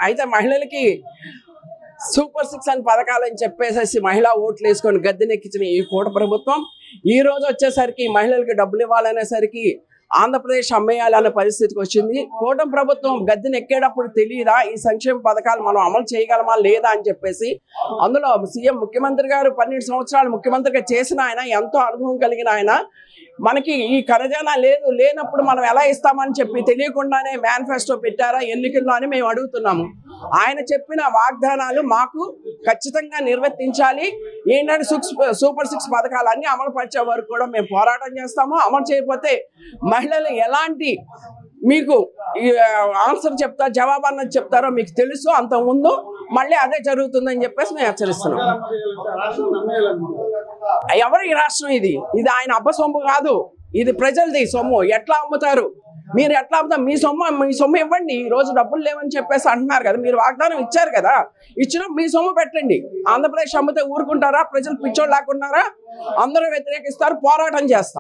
అయితే మహిళలకి సూపర్ 6 అని పథకాలని చెప్పేసి మహిళా ఓట్లు వేసుకొని గద్దెనెక్కించిన ఈ కూటమి ప్రభుత్వం ఈ రోజు వచ్చేసరికి మహిళలకు డబ్బులు ఇవ్వాలనేసరికి ఆంధ్రప్రదేశ్ అమ్మేయాలనే పరిస్థితికి వచ్చింది. కూటమి ప్రభుత్వం గద్దెనెక్కేటప్పుడు తెలియదా ఈ సంక్షేమ పథకాలు మనం అమలు చేయగలమా లేదా అని చెప్పేసి. అందులో సీఎం ముఖ్యమంత్రి గారు 12 సంవత్సరాలు ముఖ్యమంత్రిగా చేసిన ఆయన, ఎంతో అనుభవం కలిగిన ఆయన, మనకి ఈ ఖజానా లేనప్పుడు మనం ఎలా ఇస్తామని చెప్పి తెలియకుండానే మేనిఫెస్టో పెట్టారా ఎన్నికల్లో అని మేము అడుగుతున్నాము. ఆయన చెప్పిన వాగ్దానాలు మాకు ఖచ్చితంగా నిర్వర్తించాలి. ఏంటంటే సూపర్ 6 పథకాలన్నీ అమలు పరిచే వరకు కూడా మేము పోరాటం చేస్తాము. అమలు చేయకపోతే మహిళలు ఎలాంటి మీకు ఆన్సర్ జవాబు అన్నది చెప్తారో మీకు తెలుసు. అంతకుముందు మళ్ళీ అదే జరుగుతుందని చెప్పేసి మేము హెచ్చరిస్తున్నాం. ఎవరి రాష్ట్రం ఇది ఆయన అబ్బసొమ్ము కాదు, ఇది ప్రజలది సొమ్ము. ఎట్లా అమ్ముతారు మీరు? ఎట్లా అమ్ముతారు? మీ సొమ్ము ఇవ్వండి. ఈ రోజు డబ్బులు లేవని చెప్పేసి అంటున్నారు కదా, మీరు వాగ్దానం ఇచ్చారు కదా, ఇచ్చిన మీ సొమ్ము పెట్టండి. ఆంధ్రప్రదేశ్ అమ్మితే ఊరుకుంటారా? ప్రజలు పిచ్చోళ్ళు లేకున్నారా? అందరూ వ్యతిరేకిస్తారు, పోరాటం చేస్తారు.